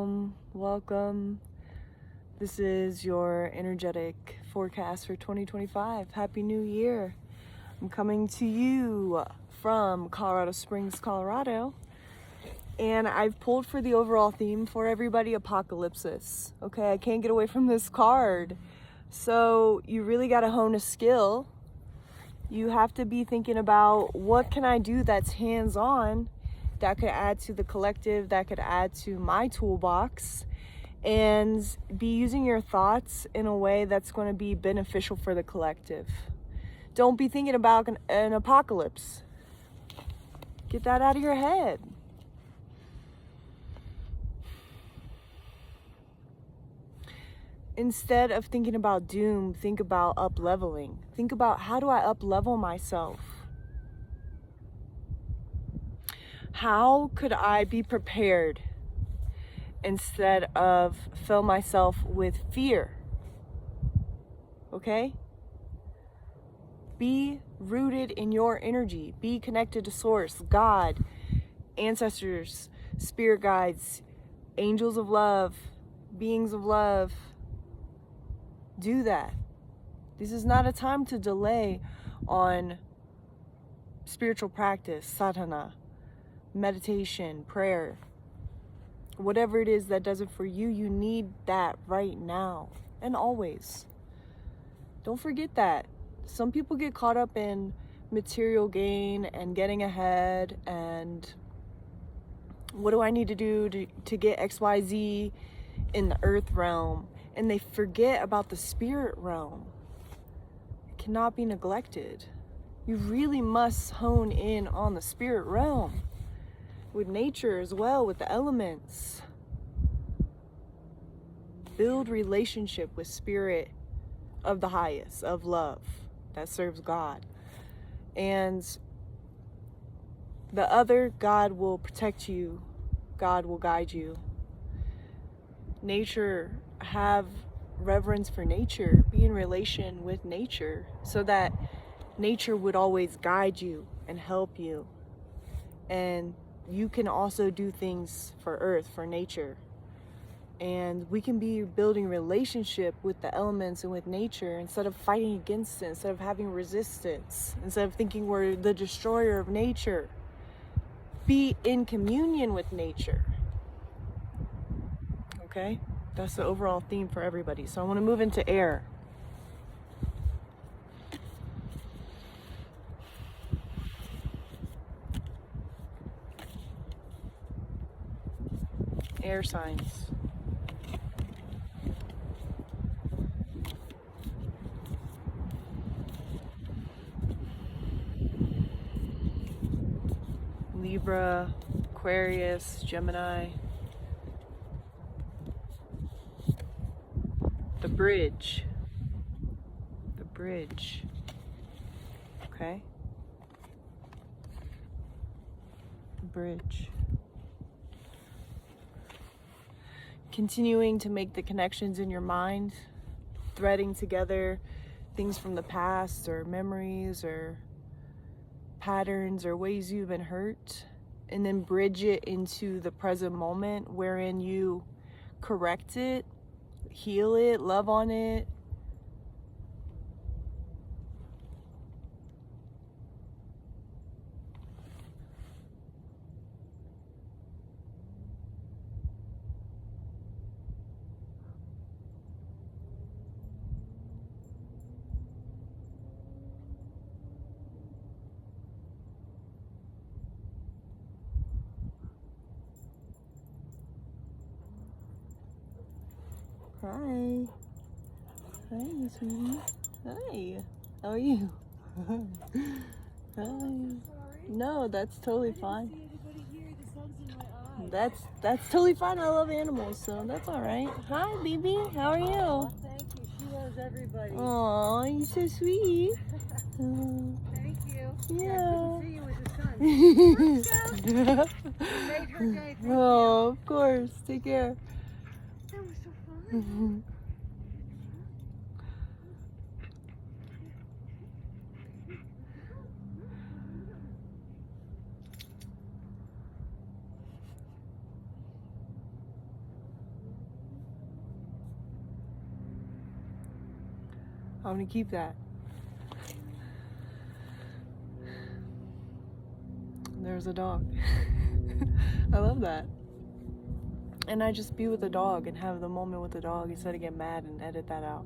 Welcome. This is your energetic forecast for 2025. Happy New Year. I'm coming to you from Colorado Springs, Colorado, and I've pulled for the overall theme for everybody, apocalypsis. Okay, I can't get away from this card. So you really got to hone a skill. You have to be thinking about, what can I do that's hands-on that could add to the collective, that could add to my toolbox, and be using your thoughts in a way that's going to be beneficial for the collective. Don't be thinking about an apocalypse. Get that out of your head. Instead of thinking about doom, think about up-leveling. Think about, how do I up-level myself? How could I be prepared instead of fill myself with fear? Okay? Be rooted in your energy. Be connected to Source, God, ancestors, spirit guides, angels of love, beings of love. Do that. This is not a time to delay on spiritual practice, sadhana, meditation, prayer. Whatever it is that does it for you, you need that right now and always. Don't forget that. Some people get caught up in material gain and getting ahead and what do I need to do to get XYZ in the earth realm, and they forget about the spirit realm. It cannot be neglected. You really must hone in on the spirit realm, with nature as well, with the elements. Build relationship with spirit of the highest, of love, that serves God. And the other, God will protect you. God will guide you. Nature, have reverence for nature. Be in relation with nature so that nature would always guide you and help you. And you can also do things for earth, for nature. And we can be building relationship with the elements and with nature instead of fighting against it, instead of having resistance, instead of thinking we're the destroyer of nature. Be in communion with nature. Okay? That's the overall theme for everybody. So I want to move into air. Air signs. Libra, Aquarius, Gemini. The bridge. The bridge. Okay? The bridge. Continuing to make the connections in your mind, threading together things from the past or memories or patterns or ways you've been hurt, and then bridge it into the present moment wherein you correct it, heal it, love on it. Hi. Hi, sweetie. Hi. How are you? Hi. No, that's totally fine. That's totally fine. I love animals, so that's all right. Hi, baby. How are you? Thank you. She loves everybody. Aw, you're so sweet. Thank you. Yeah. I couldn't see you with the sun. You made her day. Thank Oh, of course. Take care. That was so fun. I'm gonna keep that. There's a dog. I love that. And I just be with the dog and have the moment with the dog instead of get mad and edit that out.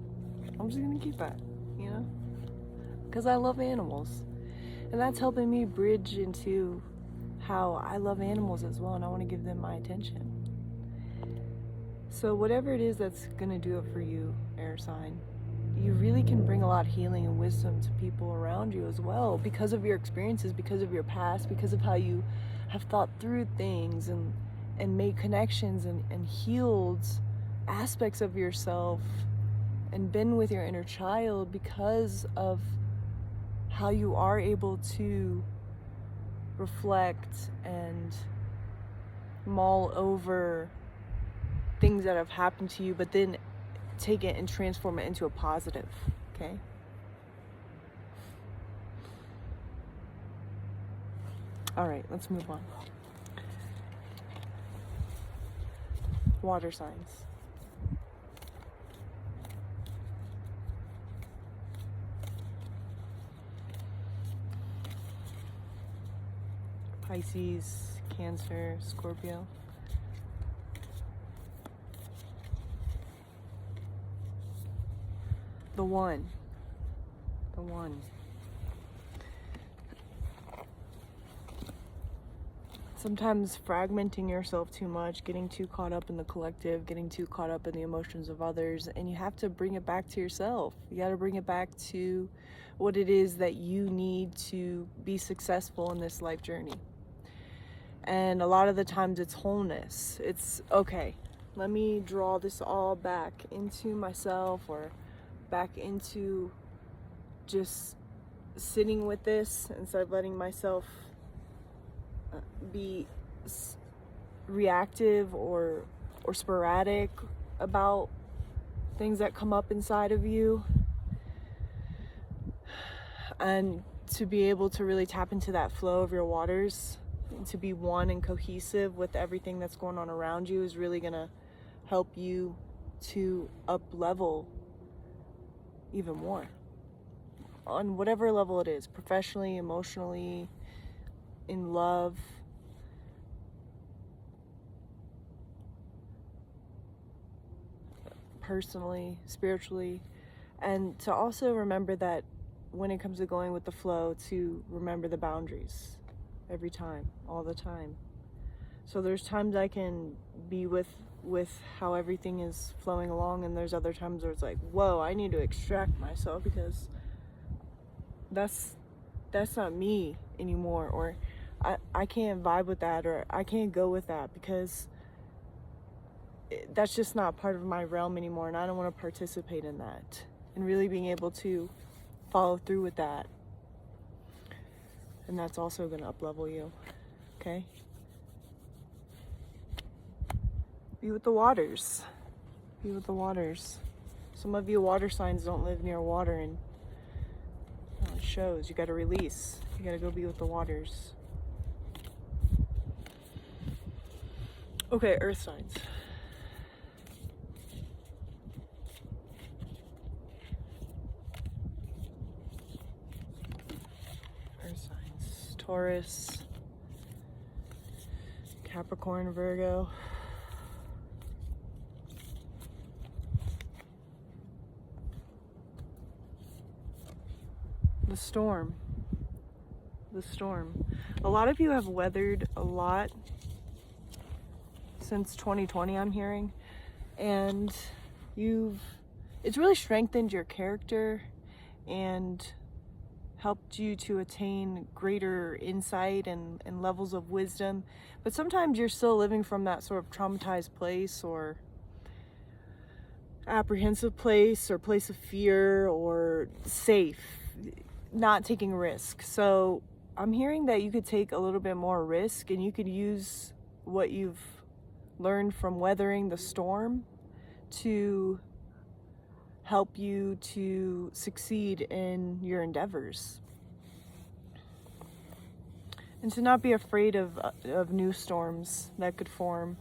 I'm just gonna keep that, you know? Because I love animals. And that's helping me bridge into how I love animals as well, and I want to give them my attention. So whatever it is that's gonna do it for you, air sign, you really can bring a lot of healing and wisdom to people around you as well, because of your experiences, because of your past, because of how you have thought through things and made connections and healed aspects of yourself and been with your inner child, because of how you are able to reflect and mull over things that have happened to you, but then take it and transform it into a positive, okay? All right, let's move on. Water signs. Pisces, Cancer, Scorpio. The one. Sometimes fragmenting yourself too much, getting too caught up in the collective, getting too caught up in the emotions of others, and you have to bring it back to yourself. You got to bring it back to what it is that you need to be successful in this life journey. And a lot of the times it's wholeness. It's, okay, let me draw this all back into myself, or back into just sitting with this instead of letting myself be reactive or sporadic about things that come up inside of you, and to be able to really tap into that flow of your waters and to be one and cohesive with everything that's going on around you is really gonna help you to up level even more on whatever level it is, professionally, emotionally, in love. Personally, spiritually. And to also remember that when it comes to going with the flow, to remember the boundaries every time, all the time. So there's times I can be with how everything is flowing along, and there's other times where it's like, whoa, I need to extract myself because that's not me anymore, or I can't vibe with that, or I can't go with that because that's just not part of my realm anymore, and I don't want to participate in that. And really being able to follow through with that, and that's also going to up level you. Okay, be with the waters. Be with the waters. Some of you water signs don't live near water, and it shows. You got to release. You got to go be with the waters. Okay, earth signs. Earth signs. Taurus, Capricorn, Virgo. The storm. The storm. A lot of you have weathered a lot since 2020, I'm hearing, and it's really strengthened your character and helped you to attain greater insight and levels of wisdom. But sometimes you're still living from that sort of traumatized place, or apprehensive place, or place of fear, or safe, not taking risk. So I'm hearing that you could take a little bit more risk, and you could use what you've learned from weathering the storm to help you to succeed in your endeavors, and to not be afraid of new storms that could form. .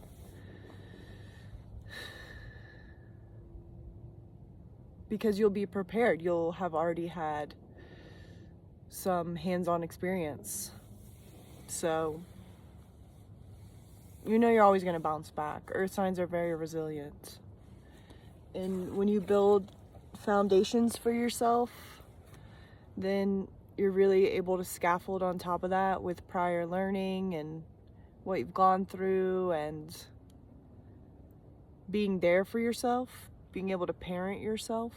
because you'll be prepared. You'll have already had some hands-on experience. So, you know you're always going to bounce back. Earth signs are very resilient. And when you build foundations for yourself, then you're really able to scaffold on top of that with prior learning and what you've gone through and being there for yourself, being able to parent yourself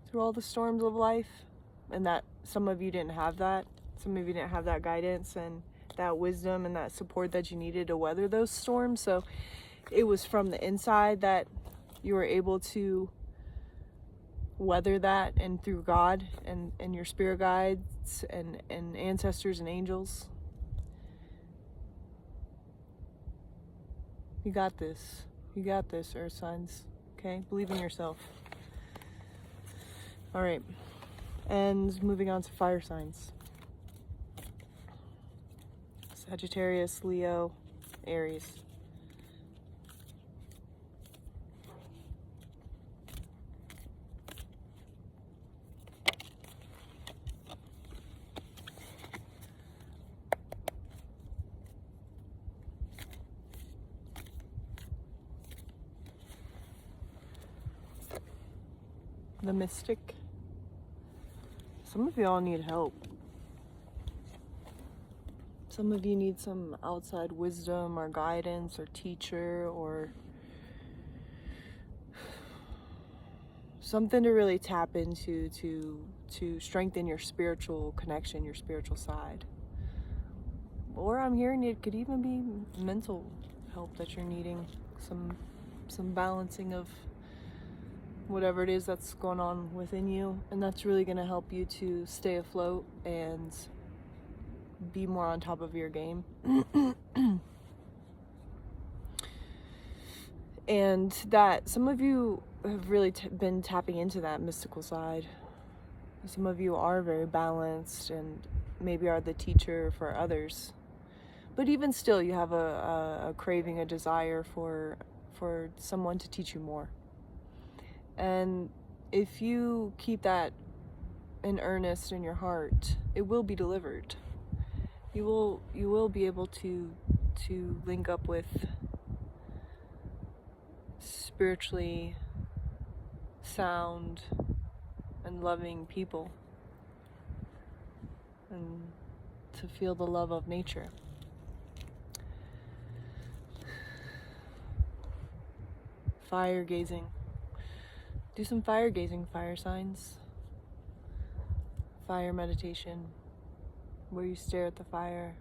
through all the storms of life. And that some of you didn't have that. Some of you didn't have that guidance and that wisdom and that support that you needed to weather those storms. So it was from the inside that you were able to weather that, and through God and your spirit guides and ancestors and angels. You got this. You got this, Earth signs. Okay? Believe in yourself. All right. And moving on to fire signs. Sagittarius, Leo, Aries. The Mystic. Some of y'all need help. Some of you need some outside wisdom or guidance or teacher or something to really tap into to strengthen your spiritual connection, your spiritual side. Or I'm hearing it could even be mental help that you're needing, some balancing of whatever it is that's going on within you, and that's really going to help you to stay afloat and be more on top of your game. And that some of you have really been tapping into that mystical side. Some of you are very balanced and maybe are the teacher for others, but even still you have a craving, a desire for someone to teach you more. And if you keep that in earnest in your heart, it will be delivered. You will be able to link up with spiritually sound and loving people, and to feel the love of nature. Fire gazing. Do some fire gazing, fire signs. Fire meditation, where you stare at the fire,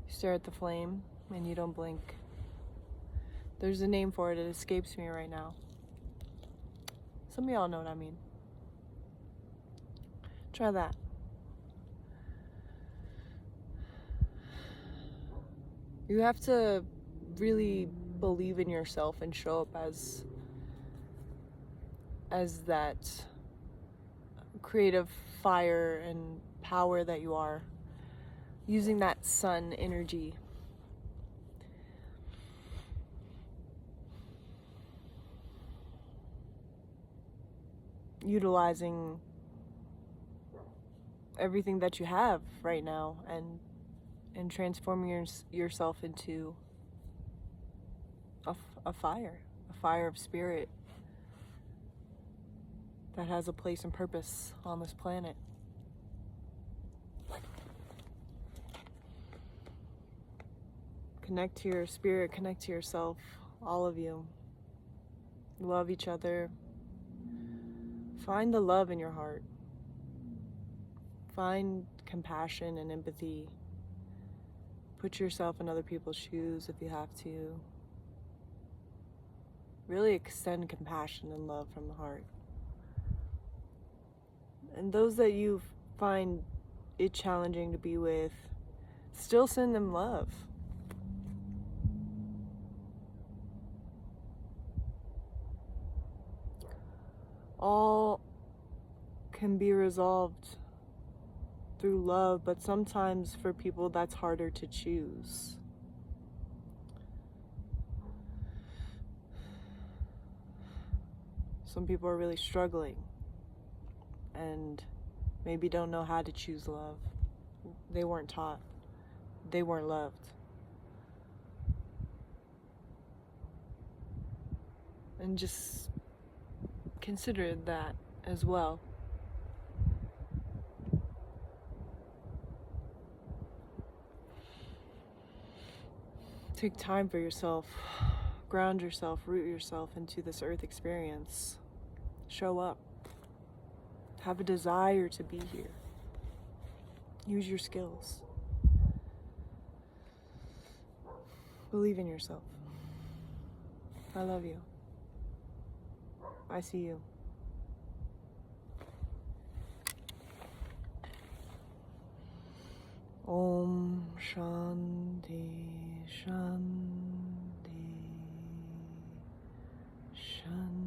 you stare at the flame, and you don't blink. There's a name for it, it escapes me right now. Some of y'all know what I mean. Try that. You have to really believe in yourself and show up as that creative fire and power that you are, using that sun energy. Utilizing everything that you have right now and transforming yourself into a fire of spirit that has a place and purpose on this planet. Connect to your spirit, connect to yourself, all of you. Love each other. Find the love in your heart. Find compassion and empathy. Put yourself in other people's shoes if you have to. Really extend compassion and love from the heart. And those that you find it challenging to be with, still send them love. All can be resolved through love, but sometimes for people that's harder to choose. Some people are really struggling and maybe don't know how to choose love. They weren't taught. They weren't loved. And just consider that as well. Take time for yourself. Ground yourself, root yourself into this earth experience. Show up. Have a desire to be here. Use your skills. Believe in yourself. I love you. I see you. Om Shanti Shanti Shanti.